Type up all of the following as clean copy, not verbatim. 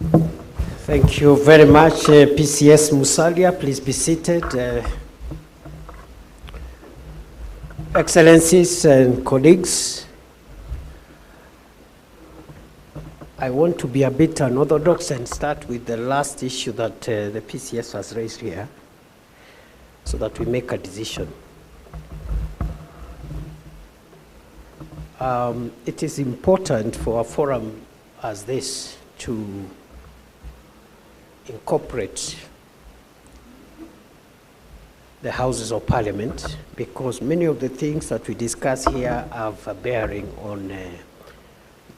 Thank you very much, PCS Musalia. Please be seated. Excellencies and colleagues, I want to be a bit unorthodox and start with the last issue that the PCS has raised here so that we make a decision. It is important for a forum as this to incorporate the Houses of Parliament, because many of the things that we discuss here have a bearing on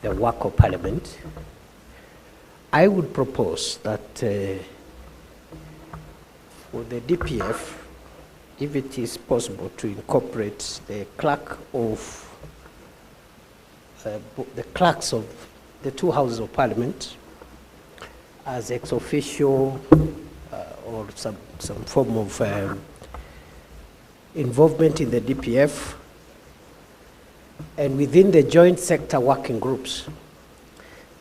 the work of Parliament. I would propose that for the DPF, if it is possible, to incorporate the clerks of the two Houses of Parliament as ex officio or some form of involvement in the DPF, and within the joint sector working groups,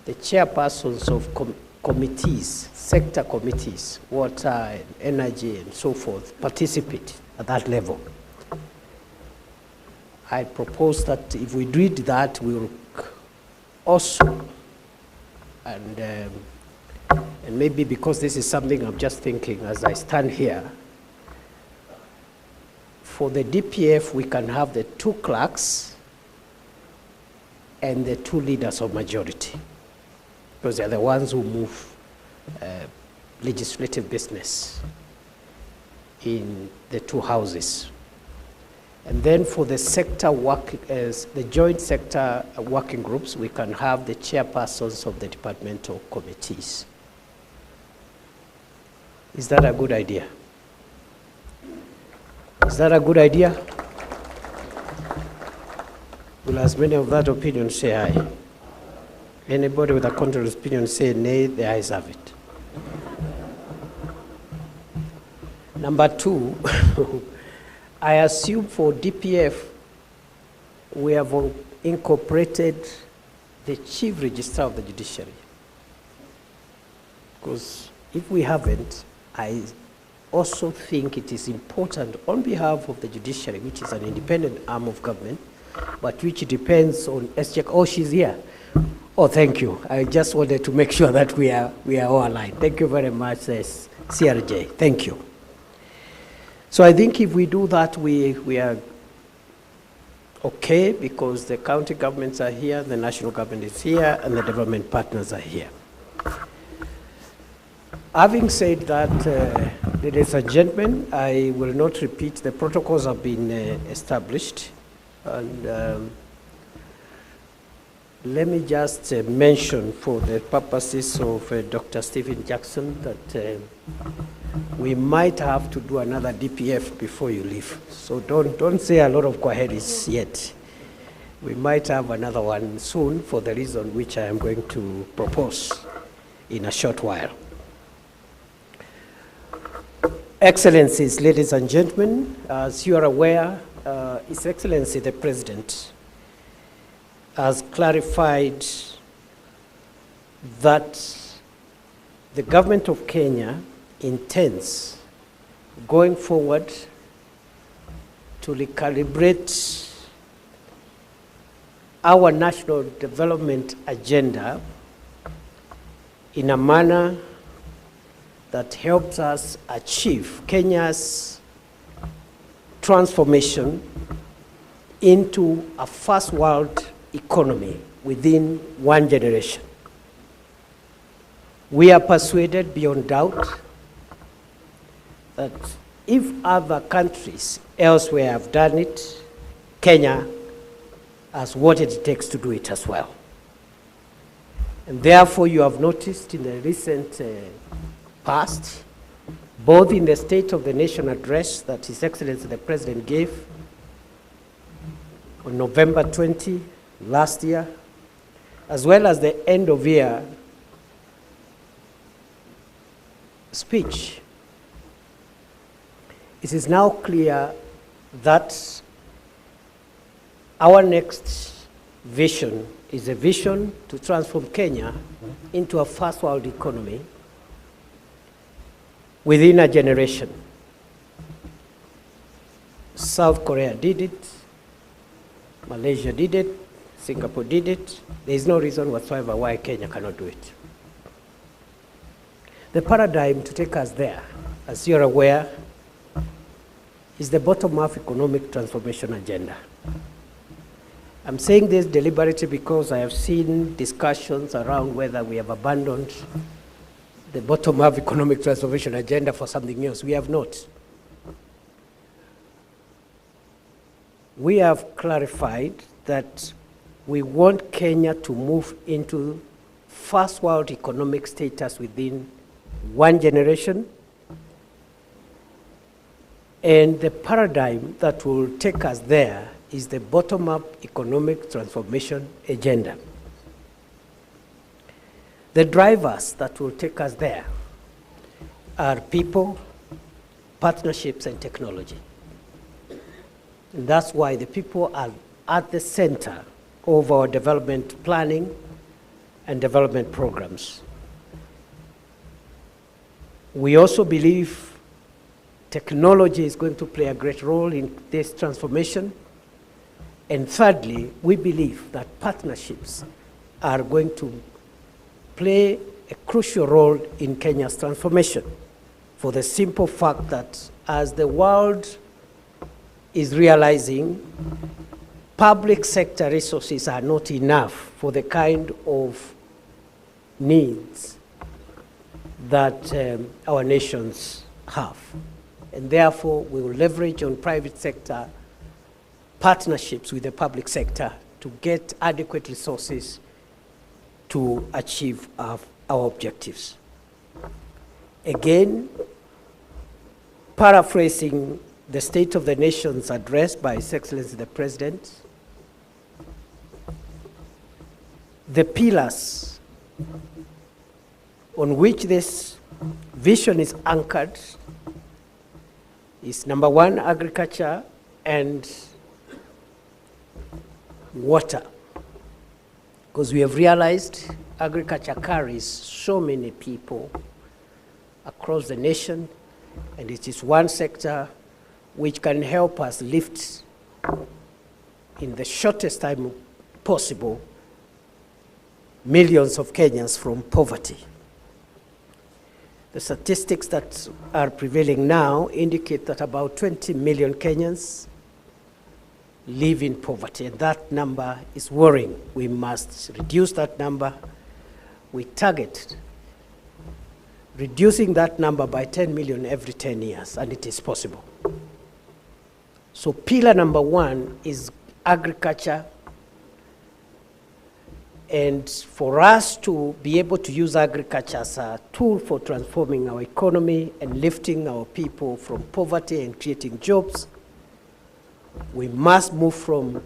the chairpersons of committees, sector committees, water and energy and so forth, participate at that level. I propose that if we did that, we will also, and maybe because this is something I'm just thinking as I stand here, for the DPF, we can have the two clerks and the two leaders of majority, because they're the ones who move legislative business in the two houses. And then for the sector work, the joint sector working groups, we can have the chairpersons of the departmental committees. Is that a good idea? Is that a good idea? Will as many of that opinion say aye? Anybody with a contrary opinion say nay? The ayes have it. Number two, I assume for DPF, we have incorporated the Chief Registrar of the Judiciary. Because if we haven't, I also think it is important on behalf of the judiciary, which is an independent arm of government, but which depends on SJEC. Oh, she's here. Oh, thank you. I just wanted to make sure that we are all aligned. Thank you very much, CRJ. Thank you. So I think if we do that, we are okay, because the county governments are here, the national government is here, and the development partners are here. Having said that, ladies and gentlemen, I will not repeat. The protocols have been established. And let me just mention, for the purposes of Dr. Stephen Jackson, that we might have to do another DPF before you leave. So don't say a lot of queries yet. We might have another one soon, for the reason which I am going to propose in a short while. Excellencies, ladies and gentlemen, as you are aware, His Excellency the President has clarified that the government of Kenya intends, going forward, to recalibrate our national development agenda in a manner that helps us achieve Kenya's transformation into a first world economy within one generation. We are persuaded beyond doubt that if other countries elsewhere have done it, Kenya has what it takes to do it as well. And therefore, you have noticed in the recent past, both in the State of the Nation address that His Excellency the President gave on November 20 last year, as well as the end of year speech, it is now clear that our next vision is a vision to transform Kenya into a first world economy within a generation. South Korea did it, Malaysia did it, Singapore did it. There is no reason whatsoever why Kenya cannot do it. The paradigm to take us there, as you're aware, is the bottom-up economic transformation agenda. I'm saying this deliberately because I have seen discussions around whether we have abandoned the bottom-up economic transformation agenda for something else. We have not. We have clarified that we want Kenya to move into first world economic status within one generation, and the paradigm that will take us there is the bottom-up economic transformation agenda. The drivers that will take us there are people, partnerships, and technology. And that's why the people are at the center of our development planning and development programs. We also believe technology is going to play a great role in this transformation. And thirdly, we believe that partnerships are going to play a crucial role in Kenya's transformation, for the simple fact that as the world is realizing, public sector resources are not enough for the kind of needs that our nations have. And therefore, we will leverage on private sector partnerships with the public sector to get adequate resources to achieve our objectives. Again, paraphrasing the State of the Nation's address by His Excellency the President, the pillars on which this vision is anchored is number one, agriculture and water. Because we have realized agriculture carries so many people across the nation, and it is one sector which can help us lift in the shortest time possible millions of Kenyans from poverty. The statistics that are prevailing now indicate that about 20 million Kenyans live in poverty, and that number is worrying. We must reduce that number. We target reducing that number by 10 million every 10 years, and it is possible. So pillar number one is agriculture, and for us to be able to use agriculture as a tool for transforming our economy and lifting our people from poverty and creating jobs, we must move from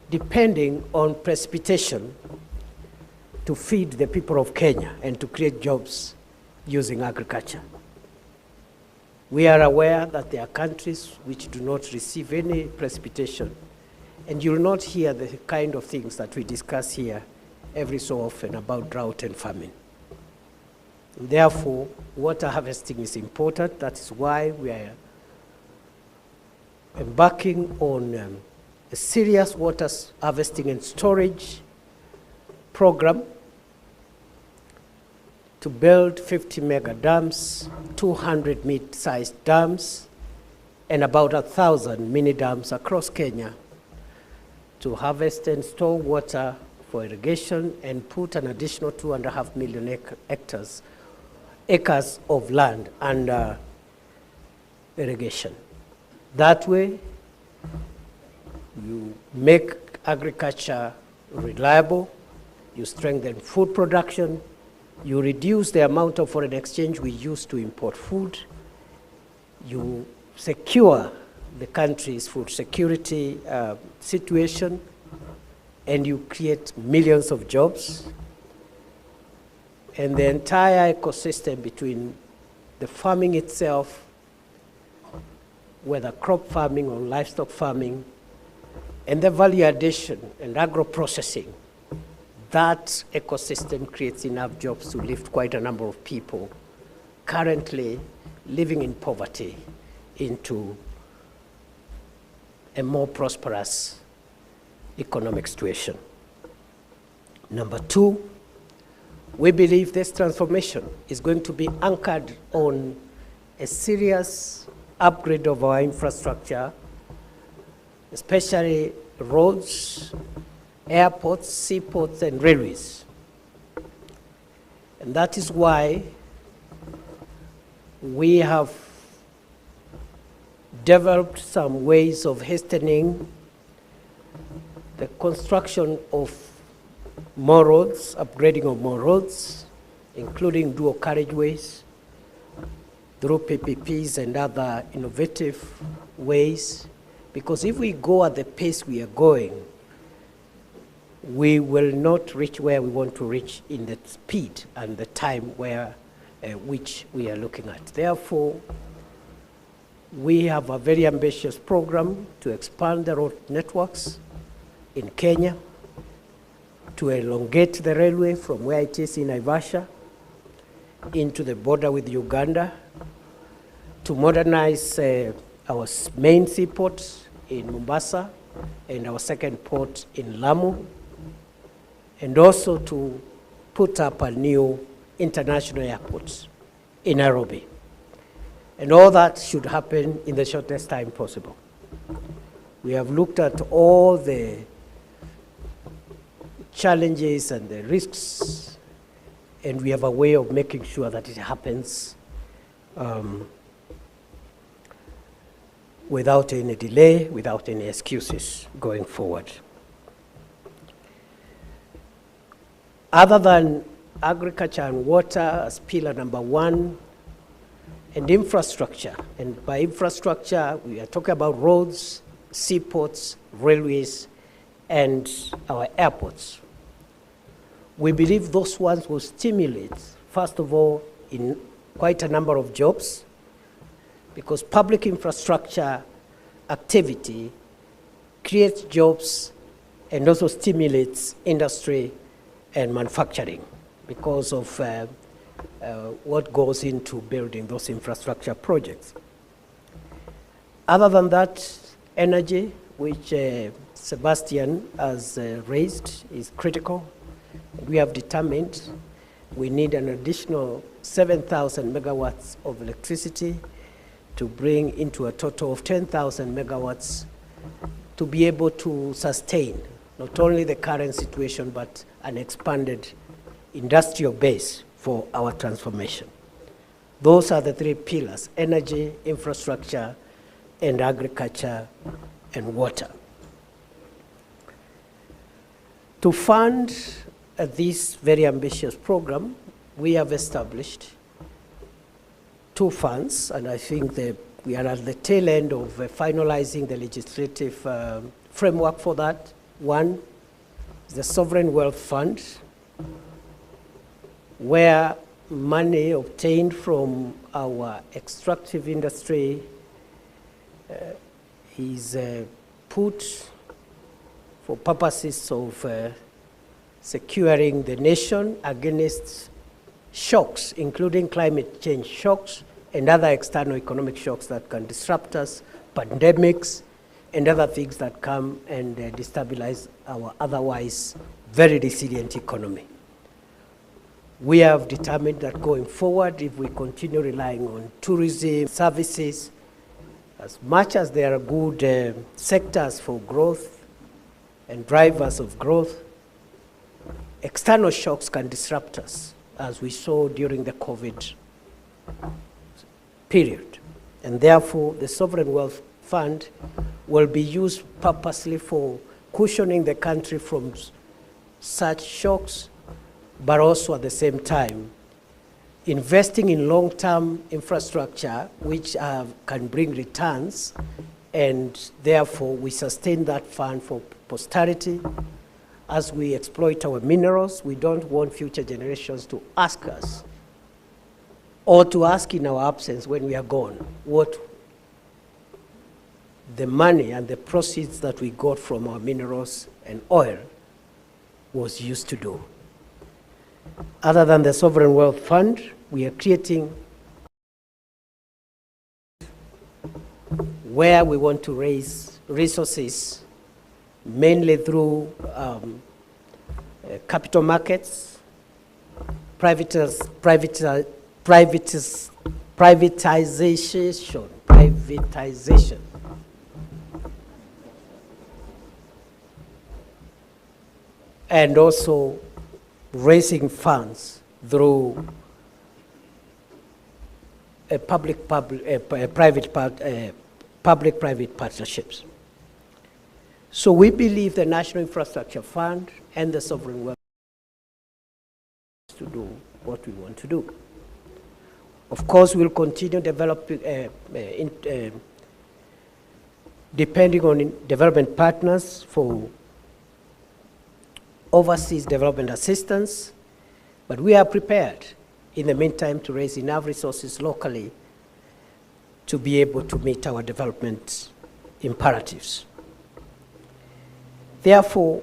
depending on precipitation to feed the people of Kenya and to create jobs using agriculture. We are aware that there are countries which do not receive any precipitation, and you will not hear the kind of things that we discuss here every so often about drought and famine. Therefore, water harvesting is important. That is why we are embarking on a serious water harvesting and storage program to build 50 mega dams, 200 mid-sized dams, and about 1,000 mini dams across Kenya to harvest and store water for irrigation and put an additional 2.5 million acres of land under irrigation. That way, you make agriculture reliable, you strengthen food production, you reduce the amount of foreign exchange we use to import food, you secure the country's food security situation, and you create millions of jobs. And the entire ecosystem between the farming itself, whether crop farming or livestock farming, and the value addition and agro-processing that ecosystem creates enough jobs to lift quite a number of people currently living in poverty into a more prosperous economic situation. Number two, we believe this transformation is going to be anchored on a serious upgrade of our infrastructure, especially roads, airports, seaports, and railways. And that is why we have developed some ways of hastening the construction of more roads, upgrading of more roads, including dual carriageways, through PPPs and other innovative ways. Because if we go at the pace we are going, we will not reach where we want to reach in the speed and the time where which we are looking at. Therefore, we have a very ambitious program to expand the road networks in Kenya, to elongate the railway from where it is in Naivasha into the border with Uganda, to modernize our main seaport in Mombasa and our second port in Lamu, and also to put up a new international airport in Nairobi. And all that should happen in the shortest time possible. We have looked at all the challenges and the risks, and we have a way of making sure that it happens without any delay, without any excuses going forward. Other than agriculture and water as pillar number one, and infrastructure, and by infrastructure we are talking about roads, seaports, railways, and our airports. We believe those ones will stimulate, first of all, in quite a number of jobs, because public infrastructure activity creates jobs and also stimulates industry and manufacturing because of what goes into building those infrastructure projects. Other than that, energy, which Sebastian has raised, is critical. We have determined we need an additional 7,000 megawatts of electricity to bring into a total of 10,000 megawatts to be able to sustain not only the current situation, but an expanded industrial base for our transformation. Those are the three pillars: energy, infrastructure, and agriculture and water. To fund this very ambitious program, we have established two funds, and I think we are at the tail end of finalizing the legislative framework for that. One is the Sovereign Wealth Fund, where money obtained from our extractive industry is put for purposes of securing the nation against shocks, including climate change shocks and other external economic shocks that can disrupt us, pandemics, and other things that come and destabilize our otherwise very resilient economy. We have determined that going forward, if we continue relying on tourism services, as much as there are good sectors for growth and drivers of growth, external shocks can disrupt us, as we saw during the COVID period. And therefore, the Sovereign Wealth Fund will be used purposely for cushioning the country from such shocks, but also at the same time investing in long-term infrastructure which can bring returns, and therefore we sustain that fund for posterity. As we exploit our minerals, we don't want future generations to ask us, or to ask in our absence when we are gone, what the money and the proceeds that we got from our minerals and oil was used to do. Other than the Sovereign Wealth Fund, we are creating where we want to raise resources, mainly through capital markets, privatization, and also raising funds through public-private partnerships. So we believe the National Infrastructure Fund and the Sovereign Wealth to do what we want to do. Of course, we'll continue developing, depending on development partners for overseas development assistance, but we are prepared in the meantime to raise enough resources locally to be able to meet our development imperatives. Therefore,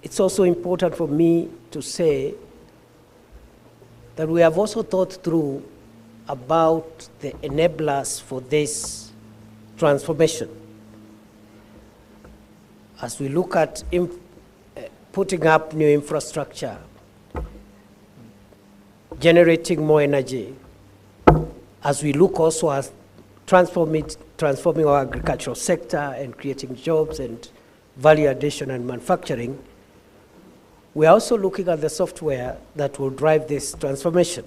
it's also important for me to say that we have also thought through about the enablers for this transformation. As we look at putting up new infrastructure, generating more energy, as we look also at transforming our agricultural sector and creating jobs and value addition and manufacturing, we are also looking at the software that will drive this transformation.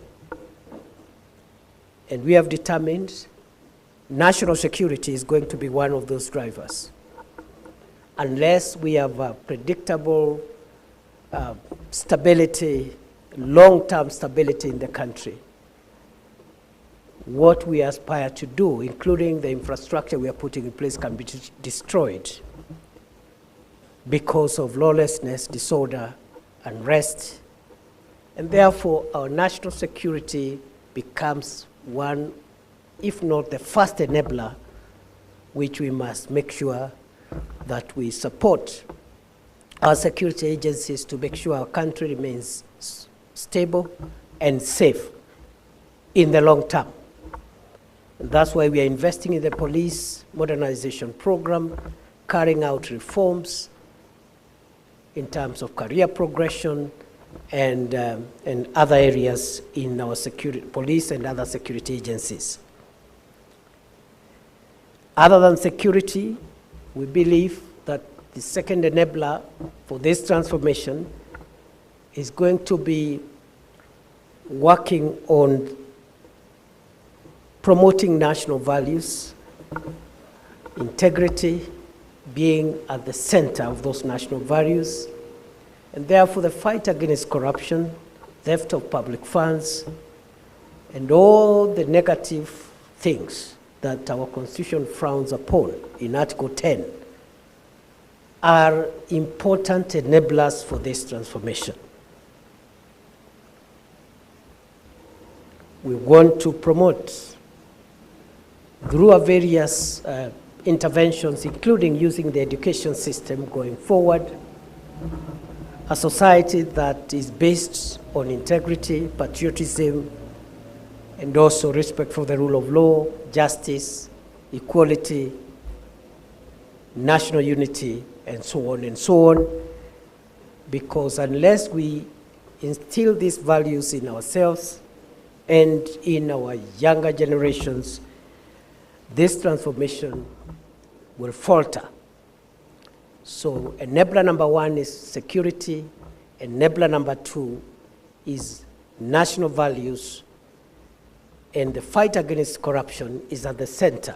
And we have determined national security is going to be one of those drivers. Unless we have a predictable stability, long-term stability in the country, what we aspire to do, including the infrastructure we are putting in place, can be destroyed because of lawlessness, disorder, unrest. And therefore, our national security becomes one, if not the first enabler, which we must make sure that we support our security agencies to make sure our country remains stable and safe in the long term. And that's why we are investing in the police modernization program, carrying out reforms in terms of career progression and other areas in our security, police and other security agencies. Other than security, we believe that the second enabler for this transformation is going to be working on promoting national values, integrity being at the center of those national values, and therefore the fight against corruption, theft of public funds, and all the negative things that our Constitution frowns upon in Article 10 are important enablers for this transformation. We want to promote, through our various interventions, including using the education system going forward, a society that is based on integrity, patriotism, and also respect for the rule of law, justice, equality, national unity, and so on and so on. Because unless we instill these values in ourselves and in our younger generations, this transformation will falter. So enabler number one is security. Enabler number two is national values. And the fight against corruption is at the center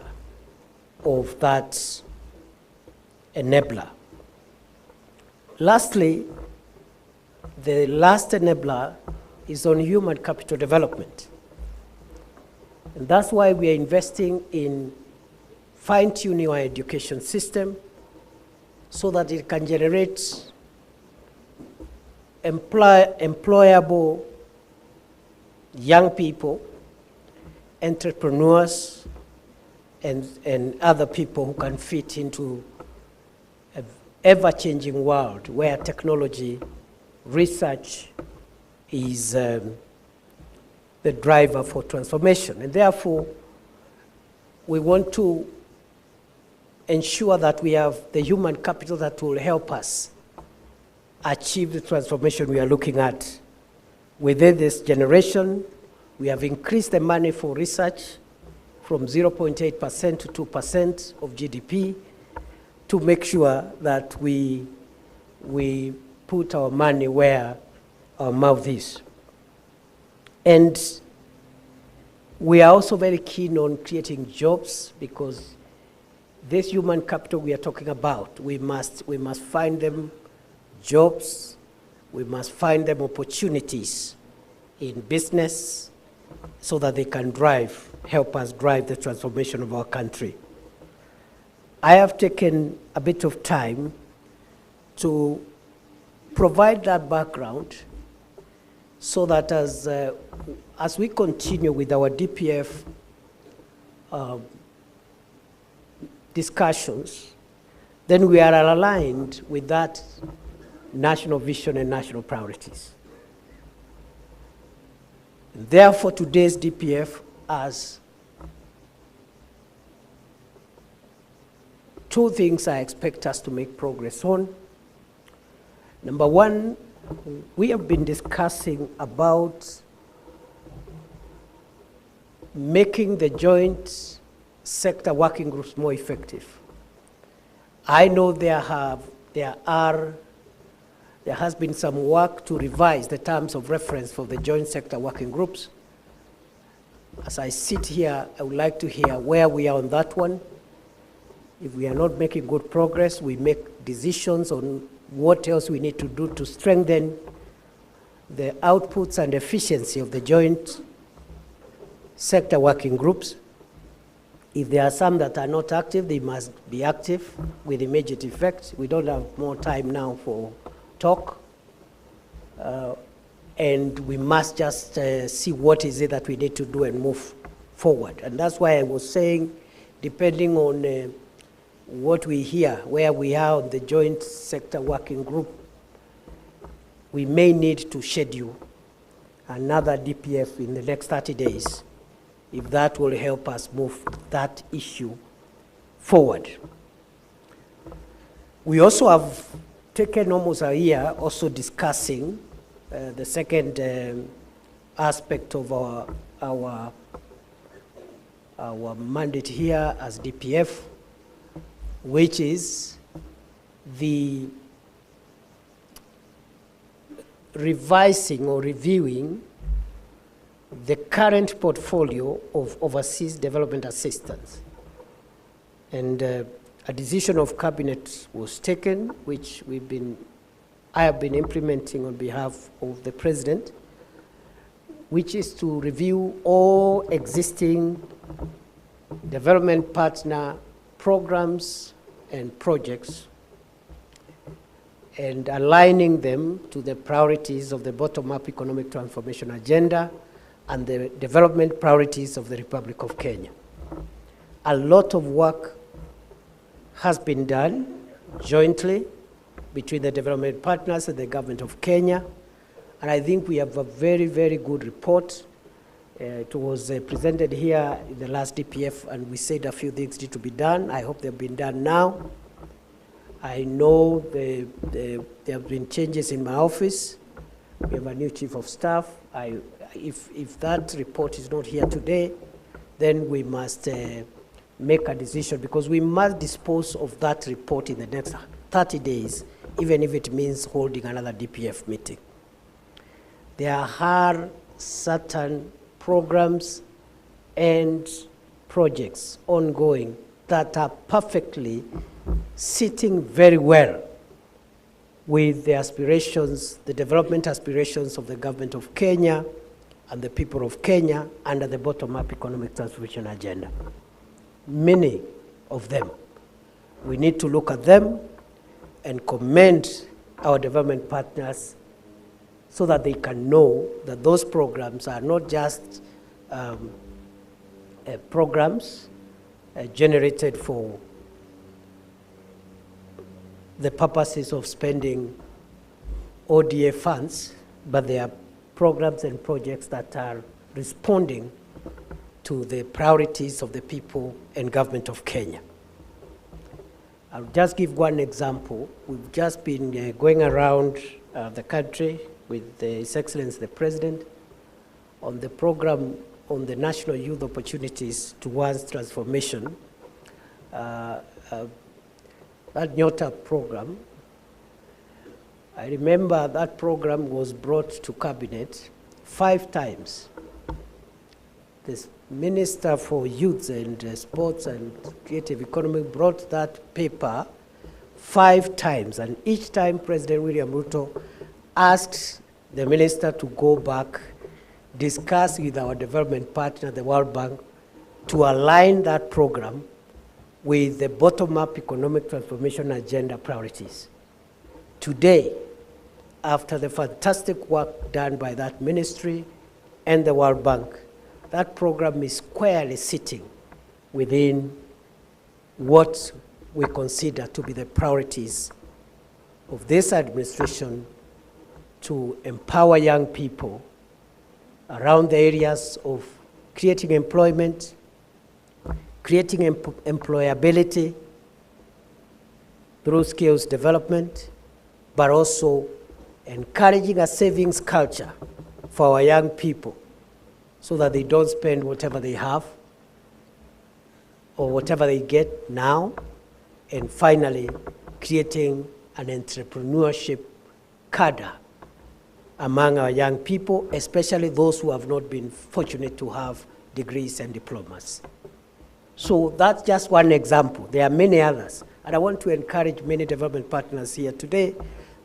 of that enabler. Lastly, the last enabler is on human capital development. And that's why we are investing in fine-tuning our education system so that it can generate employable young people, entrepreneurs, and other people who can fit into ever-changing world where technology, research is the driver for transformation. And therefore, we want to ensure that we have the human capital that will help us achieve the transformation we are looking at. Within this generation, we have increased the money for research from 0.8% to 2% of GDP to make sure that we put our money where our mouth is. And we are also very keen on creating jobs, because this human capital we are talking about, we must find them jobs, we must find them opportunities in business so that they can help us drive the transformation of our country. I have taken a bit of time to provide that background so that as we continue with our DPF discussions, then we are aligned with that national vision and national priorities. Therefore, today's DPF has two things I expect us to make progress on. Number one, we have been discussing about making the joint sector working groups more effective. I know there has been some work to revise the terms of reference for the joint sector working groups. As I sit here, I would like to hear where we are on that one. If we are not making good progress, we make decisions on what else we need to do to strengthen the outputs and efficiency of the joint sector working groups. If there are some that are not active, they must be active with immediate effect. We don't have more time now for talk. And we must just see what is it that we need to do and move forward. And that's why I was saying, depending on what we hear, where we are on the joint sector working group, we may need to schedule another DPF in the next 30 days, if that will help us move that issue forward. We also have taken almost a year also discussing the second aspect of our mandate here as DPF, which is the revising or reviewing the current portfolio of overseas development assistance. And a decision of cabinet was taken, which I have been implementing on behalf of the president, which is to review all existing development partner programs and projects and aligning them to the priorities of the bottom-up economic transformation agenda and the development priorities of the Republic of Kenya. A lot of work has been done jointly between the development partners and the government of Kenya, and I think we have a very, very good report. It was presented here in the last DPF, and we said a few things need to be done. I hope they've been done now. I know there have been changes in my office. We have a new chief of staff. If that report is not here today, then we must make a decision, because we must dispose of that report in the next 30 days, even if it means holding another DPF meeting. There are certain programs and projects ongoing that are perfectly sitting very well with the aspirations, the development aspirations of the government of Kenya and the people of Kenya under the bottom-up economic transformation agenda. Many of them. We need to look at them and commend our development partners so that they can know that those programs are not just programs generated for the purposes of spending ODA funds, but they are programs and projects that are responding to the priorities of the people and government of Kenya. I'll just give one example. We've just been going around the country with His Excellency the President on the program on the national youth opportunities towards transformation. That Nyota program, I remember that program was brought to cabinet 5 times. The Minister for Youth and Sports and Creative Economy brought that paper 5 times, and each time President William Ruto asked the minister to go back, discuss with our development partner, the World Bank, to align that program with the bottom-up economic transformation agenda priorities. Today, after the fantastic work done by that ministry and the World Bank, that program is squarely sitting within what we consider to be the priorities of this administration to empower young people around the areas of creating employment, creating employability through skills development, but also encouraging a savings culture for our young people so that they don't spend whatever they have or whatever they get now, and finally creating an entrepreneurship cadre among our young people, especially those who have not been fortunate to have degrees and diplomas. So that's just one example. There are many others. And I want to encourage many development partners here today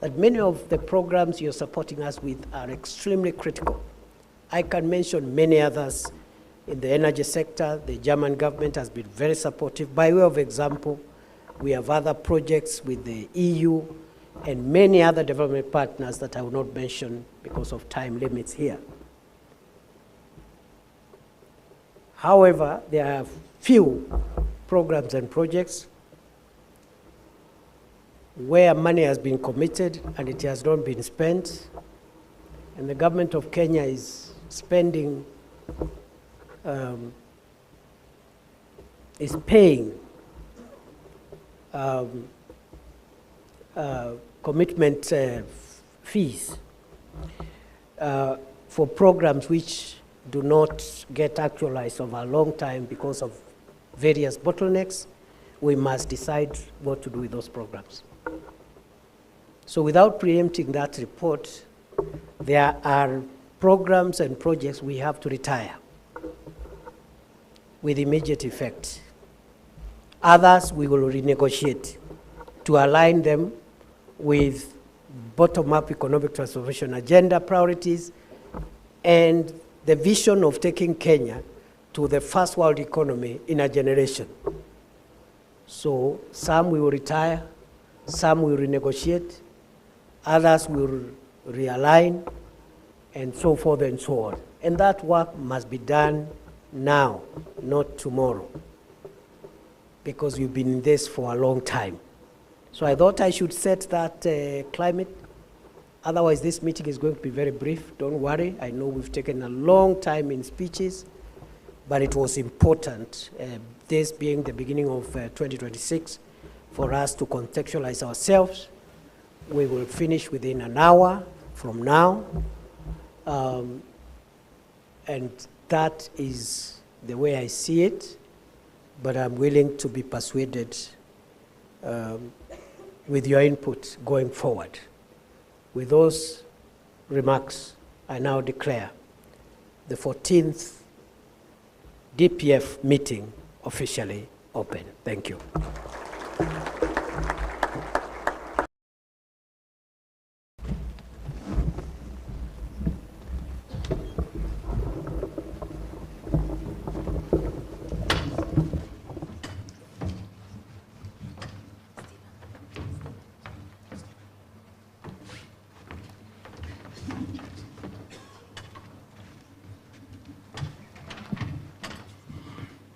that many of the programs you're supporting us with are extremely critical. I can mention many others in the energy sector. The German government has been very supportive. By way of example, we have other projects with the EU and many other development partners that I will not mention because of time limits here. However, there are few programs and projects where money has been committed and it has not been spent, and the government of Kenya is spending, is paying commitment fees for programs which do not get actualized over a long time because of various bottlenecks. We must decide what to do with those programs. So without preempting that report, there are programs and projects we have to retire with immediate effect. Others we will renegotiate to align them with bottom-up economic transformation agenda priorities and the vision of taking Kenya to the first world economy in a generation. So some we will retire, some we will renegotiate, others will realign, and so forth and so on. And that work must be done now, not tomorrow, because we've been in this for a long time. So I thought I should set that climate. Otherwise, this meeting is going to be very brief. Don't worry. I know we've taken a long time in speeches, but it was important, this being the beginning of 2026, for us to contextualize ourselves. We will finish within an hour from now, and that is the way I see it, but I'm willing to be persuaded with your input going forward. With those remarks, I now declare the 14th DPF meeting officially open. Thank you.